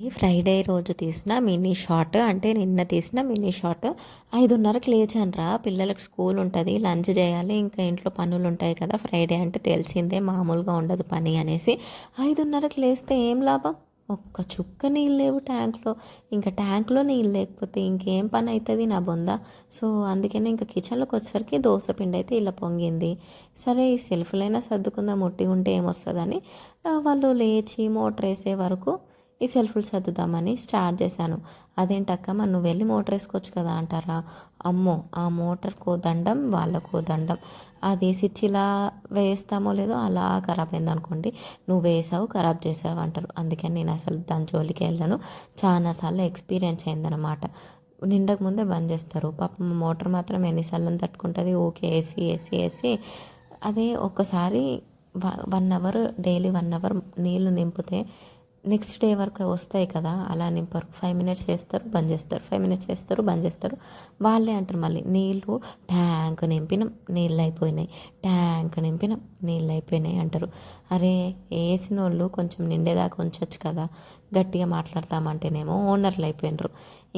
ఈ ఫ్రైడే రోజు తీసిన మినీ షార్ట్, అంటే నిన్న తీసిన మినీ షార్ట్. 5:30కి లేచానురా, పిల్లలకి స్కూల్ ఉంటుంది, లంచ్ చేయాలి, ఇంకా ఇంట్లో పనులు ఉంటాయి కదా. ఫ్రైడే అంటే తెలిసిందే, మామూలుగా ఉండదు పని అనేసి 5:30కి లేస్తే ఏం లాభం? ఒక్క చుక్క నీళ్ళు లేవు ట్యాంక్లో. ఇంకా ట్యాంక్లో నీళ్ళు లేకపోతే ఇంకేం పని అవుతుంది నా బొంద. సో అందుకనే ఇంకా కిచెన్లోకి వచ్చేసరికి దోశ పిండి అయితే ఇలా పొంగింది. సరే ఈ సెల్ఫ్లైనా సర్దుకుందాం, ముట్టి ఉంటే ఏమొస్తుందని వాళ్ళు లేచి మోటార్ వేసే వరకు ఈ సెల్ఫ్లు సర్దుదామని స్టార్ట్ చేశాను. అదేంటక్క మరి నువ్వు వెళ్ళి మోటార్ వేసుకోవచ్చు కదా అంటారా? అమ్మో, ఆ మోటార్కో దండం, వాళ్ళకో దండం. అది స్విచ్ ఇలా వేస్తామో లేదో అలా ఖరాబ్ అయింది అనుకోండి, నువ్వు వేసావు ఖరాబ్ చేసావు అంటారు. అందుకని నేను అసలు దాని జోలికి వెళ్ళను. చాలాసార్లు ఎక్స్పీరియన్స్ అయిందనమాట. నిండక ముందే బంద్ చేస్తారు. పాపం మోటార్ మాత్రం ఎన్నిసార్లు తట్టుకుంటుంది, ఓకే ఏసీ ఏసీ ఏసీ. అదే ఒక్కసారి 1 అవర్ డైలీ 1 అవర్ నీళ్లు నింపితే నెక్స్ట్ డే వరకు వస్తాయి కదా, అలా నింపరు. 5 మినిట్స్ వేస్తారు బంద్ చేస్తారు, 5 మినిట్స్ వేస్తారు బంద్ చేస్తారు. వాళ్ళే అంటారు మళ్ళీ, నీళ్ళు ట్యాంక్ నింపినాం నీళ్ళు అయిపోయినాయి, ట్యాంక్ నింపినాం నీళ్ళు అయిపోయినాయి అంటారు. అరే వేసిన వాళ్ళు కొంచెం నిండేదాకా ఉంచవచ్చు కదా. గట్టిగా మాట్లాడతామంటేనేమో ఓనర్లు అయిపోయినరు.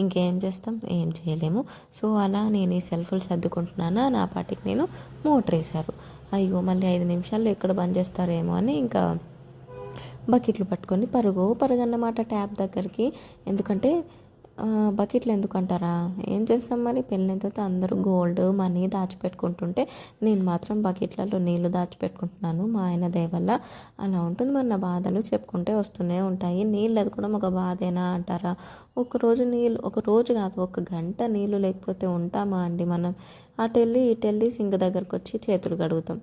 ఇంకేం చేస్తాం, ఏం చేయలేము. సో అలా నేను ఈ సెల్ఫ్లు సర్దుకుంటున్నానా, నా పాటికి నేను మోటర్ వేశారు. అయ్యో మళ్ళీ 5 నిమిషాల్లో ఎక్కడ బంద్ చేస్తారేమో అని ఇంకా బకెట్లు పట్టుకొని పరుగన్నమాట ట్యాప్ దగ్గరికి. ఎందుకంటే బకెట్లు ఎందుకు అంటారా, ఏం చేస్తాం మరి, పెళ్ళైన తర్వాత అందరూ గోల్డ్ మనీ దాచిపెట్టుకుంటుంటే నేను మాత్రం బకెట్లలో నీళ్లు దాచిపెట్టుకుంటున్నాను. మా ఆయన దయ వల్ల అలా ఉంటుంది. మరి నా బాధలు చెప్పుకుంటే వస్తూనే ఉంటాయి. నీళ్ళు ఎదుకోవడం ఒక బాధేనా అంటారా? ఒక రోజు కాదు, ఒక గంట నీళ్ళు లేకపోతే ఉంటామా అండి మనం? ఇటెళ్ళి సింక్ దగ్గరకు వచ్చి చేతులు కడుగుతాం,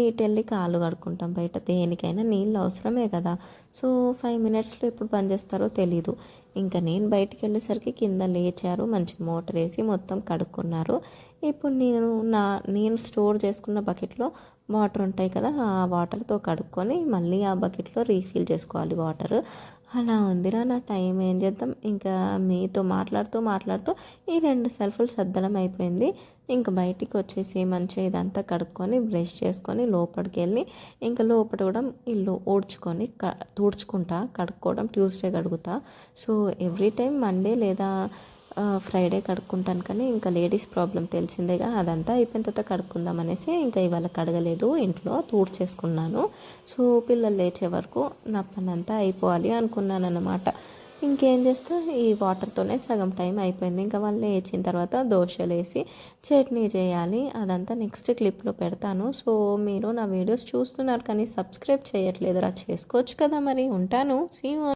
ఇటెళ్ళి కాళ్ళు కడుక్కుంటాం. బయట దేనికైనా నీళ్ళు అవసరమే కదా. సో 5 మినిట్స్లో ఎప్పుడు బంద్ చేస్తారో తెలీదు. ఇంకా నేను బయటికి వెళ్ళేసరికి కింద లేచారు, మంచి మోటర్ వేసి మొత్తం కడుక్కున్నారు. ఇప్పుడు నేను స్టోర్ చేసుకున్న బకెట్లో వాటర్ ఉంటాయి కదా, ఆ వాటర్తో కడుక్కొని మళ్ళీ ఆ బకెట్లో రీఫిల్ చేసుకోవాలి వాటర్. అలా ఉందిరా నా టైం. ఏం చేద్దాం, ఇంకా మీతో మాట్లాడుతూ ఈ 2 సెల్ఫ్లు సర్దడం అయిపోయింది. ఇంకా బయటికి వచ్చేసి మంచిగా ఇదంతా కడుక్కొని బ్రష్ చేసుకొని లోపలికి వెళ్ళి ఇంకా లోపల కూడా ఇల్లు ఊడ్చుకొని తుడుచుకుంటా. కడుక్కోవడం ట్యూస్డే కడుగుతా. సో ఎవ్రీ టైం మండే లేదా ఫ్రైడే కడుక్కుంటాను. కానీ ఇంకా లేడీస్ ప్రాబ్లం తెలిసిందేగా, అదంతా అయిపోయిన తర్వాత కడుక్కుందాం అనేసి ఇంకా ఇవాళ కడగలేదు, ఇంట్లో చేసుకున్నాను. సో పిల్లలు లేచే వరకు నా పని అంతా అయిపోవాలి అనుకున్నాను అన్నమాట. ఇంకేం చేస్తా, ఈ వాటర్తోనే సగం టైం అయిపోయింది. ఇంకా వాళ్ళు లేచిన తర్వాత దోశలు వేసి చట్నీ చేయాలి. అదంతా నెక్స్ట్ క్లిప్లో పెడతాను. సో మీరు నా వీడియోస్ చూస్తున్నారు కానీ సబ్స్క్రైబ్ చేయట్లేదురా, చేసుకోవచ్చు కదా మరి. ఉంటాను. See you.